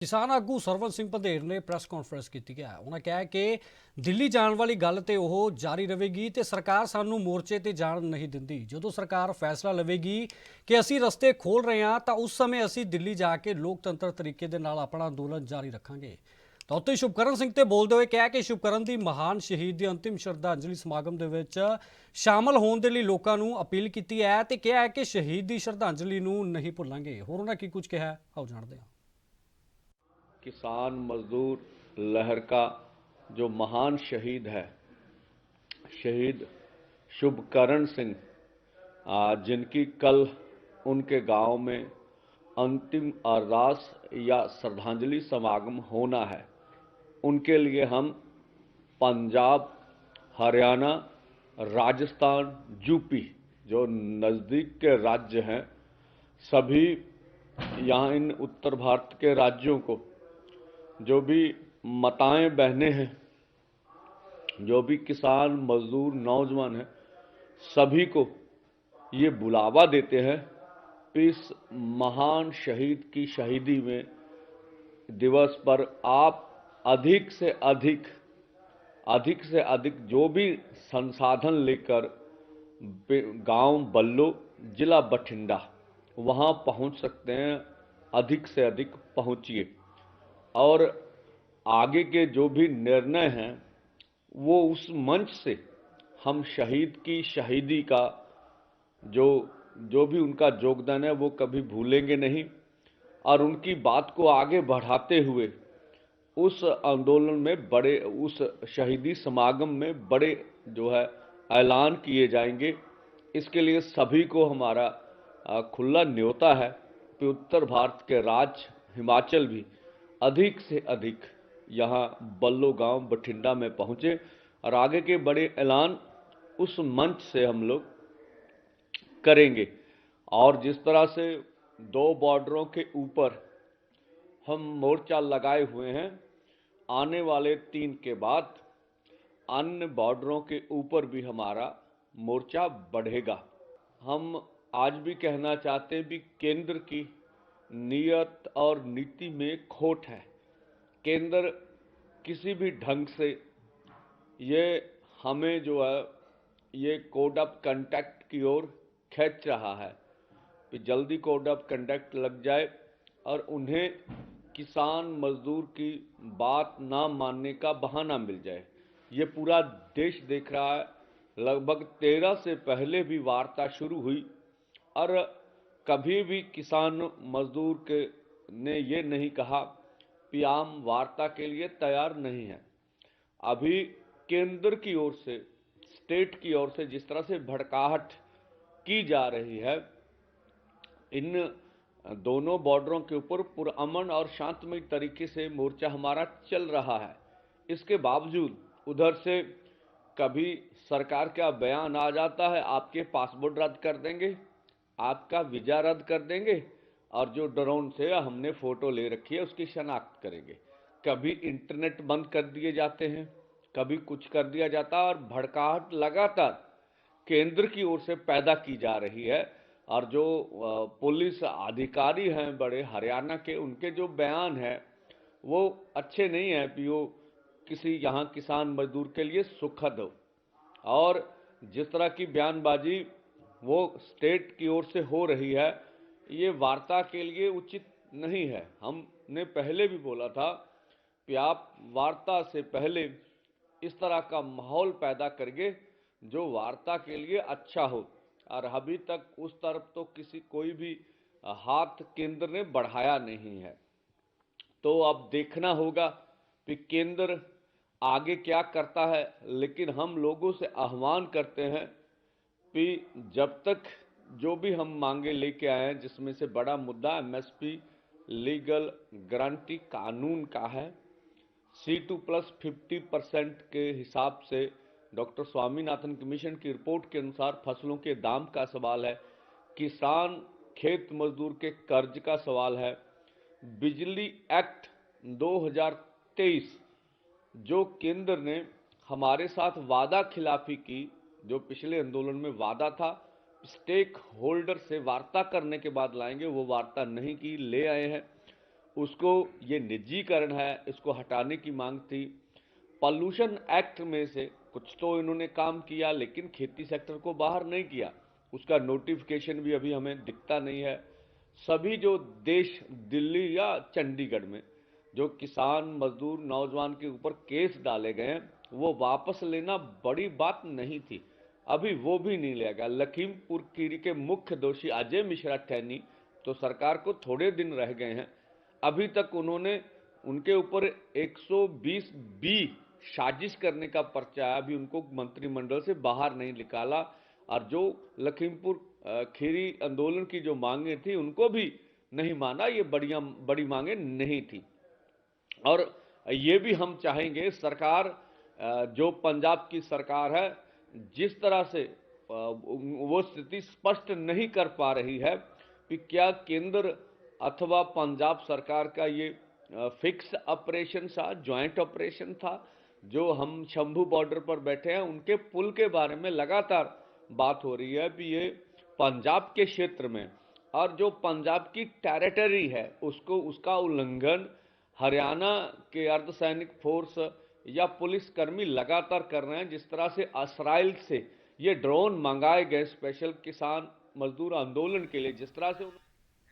किसान आगू सरवण सिंह पंधेर ने प्रेस कॉन्फ्रेंस की है। उन्होंने कहा कि दिल्ली जाने वाली गल तो वह जारी रहेगी तो सरकार सानू मोर्चे ते जान नहीं दिंदी। जो सरकार फैसला लवेगी कि असी रस्ते खोल रहे हैं तो उस समय असी दिल्ली जाके लोकतंत्र तरीके दे नाल अपना अंदोलन जारी रखांगे। तो उत्ते शुभकरण सिंह ते बोलते हुए कहा कि शुभकरण की महान शहीद की अंतिम श्रद्धांजलि समागम दे विच शामिल होने के लिए लोगों को अपील की है तो कहा है कि शहीद की श्रद्धांजलि नूं नहीं भुलांगे। होर उन्होंने की कुछ कहा, आओ जानते हैं। किसान मजदूर लहर का जो महान शहीद है, शहीद शुभकरण सिंह, जिनकी कल उनके गांव में अंतिम अरदास या श्रद्धांजलि समागम होना है, उनके लिए हम पंजाब, हरियाणा, राजस्थान, यूपी जो नज़दीक के राज्य हैं, सभी यहाँ इन उत्तर भारत के राज्यों को जो भी माताएं बहनें हैं, जो भी किसान मजदूर नौजवान हैं, सभी को ये बुलावा देते हैं कि इस महान शहीद की शहीदी में दिवस पर आप अधिक से अधिक जो भी संसाधन लेकर गांव बल्लो, जिला बठिंडा, वहां पहुंच सकते हैं, अधिक से अधिक पहुंचिए। और आगे के जो भी निर्णय हैं वो उस मंच से हम शहीद की शहीदी का जो जो भी उनका योगदान है वो कभी भूलेंगे नहीं, और उनकी बात को आगे बढ़ाते हुए उस आंदोलन में बड़े, उस शहीदी समागम में बड़े जो है ऐलान किए जाएंगे। इसके लिए सभी को हमारा खुला न्योता है कि उत्तर भारत के राज्य हिमाचल भी अधिक से अधिक यहाँ बल्लो गांव बठिंडा में पहुंचे और आगे के बड़े ऐलान उस मंच से हम लोग करेंगे। और जिस तरह से दो बॉर्डरों के ऊपर हम मोर्चा लगाए हुए हैं, आने वाले 3 के बाद अन्य बॉर्डरों के ऊपर भी हमारा मोर्चा बढ़ेगा। हम आज भी कहना चाहते हैं कि केंद्र की नीयत और नीति में खोट है। केंद्र किसी भी ढंग से ये हमें जो है ये कोड ऑफ कंडक्ट की ओर खींच रहा है कि जल्दी कोड ऑफ कंडक्ट लग जाए और उन्हें किसान मजदूर की बात ना मानने का बहाना मिल जाए। ये पूरा देश देख रहा है। लगभग 13 से पहले भी वार्ता शुरू हुई और कभी भी किसान मजदूर के ने ये नहीं कहा कि हम वार्ता के लिए तैयार नहीं हैं। अभी केंद्र की ओर से, स्टेट की ओर से जिस तरह से भड़काहट की जा रही है, इन दोनों बॉर्डरों के ऊपर पुरअमन और शांतमय तरीके से मोर्चा हमारा चल रहा है। इसके बावजूद उधर से कभी सरकार का बयान आ जाता है, आपके पासपोर्ट रद्द कर देंगे, आपका वीजा रद्द कर देंगे, और जो ड्रोन से हमने फोटो ले रखी है उसकी शनाख्त करेंगे। कभी इंटरनेट बंद कर दिए जाते हैं, कभी कुछ कर दिया जाता है, और भड़काहट लगातार केंद्र की ओर से पैदा की जा रही है। और जो पुलिस अधिकारी हैं बड़े हरियाणा के, उनके जो बयान है वो अच्छे नहीं है कि वो किसी यहाँ किसान मजदूर के लिए सुखद हो। और जिस तरह की बयानबाजी वो स्टेट की ओर से हो रही है, ये वार्ता के लिए उचित नहीं है। हमने पहले भी बोला था कि आप वार्ता से पहले इस तरह का माहौल पैदा करिए जो वार्ता के लिए अच्छा हो, और अभी तक उस तरफ तो कोई भी हाथ केंद्र ने बढ़ाया नहीं है। तो अब देखना होगा कि केंद्र आगे क्या करता है, लेकिन हम लोगों से आह्वान करते हैं कि जब तक जो भी हम मांगे लेके आए हैं, जिसमें से बड़ा मुद्दा एमएसपी लीगल गारंटी कानून का है, C2+50% के हिसाब से डॉक्टर स्वामीनाथन कमीशन की रिपोर्ट के अनुसार फसलों के दाम का सवाल है, किसान खेत मजदूर के कर्ज का सवाल है, बिजली एक्ट 2023 जो केंद्र ने हमारे साथ वादा खिलाफी की, जो पिछले आंदोलन में वादा था स्टेक होल्डर से वार्ता करने के बाद लाएंगे, वो वार्ता नहीं की, ले आए हैं। उसको, ये निजीकरण है, इसको हटाने की मांग थी। पॉल्यूशन एक्ट में से कुछ तो इन्होंने काम किया, लेकिन खेती सेक्टर को बाहर नहीं किया। उसका नोटिफिकेशन भी अभी हमें दिखता नहीं है। सभी जो देश, दिल्ली या चंडीगढ़ में जो किसान, मजदूर, नौजवान के ऊपर केस डाले गए हैं, वो वापस लेना बड़ी बात नहीं थी। अभी वो भी नहीं लिया गया। लखीमपुर खीरी के मुख्य दोषी अजय मिश्रा टैनी, तो सरकार को थोड़े दिन रह गए हैं, अभी तक उन्होंने, उनके ऊपर 120 बी साजिश करने का पर्चा है, अभी उनको मंत्रिमंडल से बाहर नहीं निकाला। और जो लखीमपुर खीरी आंदोलन की जो मांगे थी, उनको भी नहीं माना। ये बड़ी मांगे नहीं थी। और ये भी हम चाहेंगे, सरकार, जो पंजाब की सरकार है, जिस तरह से वो स्थिति स्पष्ट नहीं कर पा रही है कि क्या केंद्र अथवा पंजाब सरकार का ये फिक्स ऑपरेशन था, ज्वाइंट ऑपरेशन था। जो हम शंभू बॉर्डर पर बैठे हैं, उनके पुल के बारे में लगातार बात हो रही है कि ये पंजाब के क्षेत्र में, और जो पंजाब की टेरिटरी है, उसको, उसका उल्लंघन हरियाणा के अर्धसैनिक फोर्स या पुलिस कर्मी लगातार कर रहे हैं। जिस तरह से इसराइल से ये ड्रोन मंगाए गए स्पेशल किसान मजदूर आंदोलन के लिए, जिस तरह से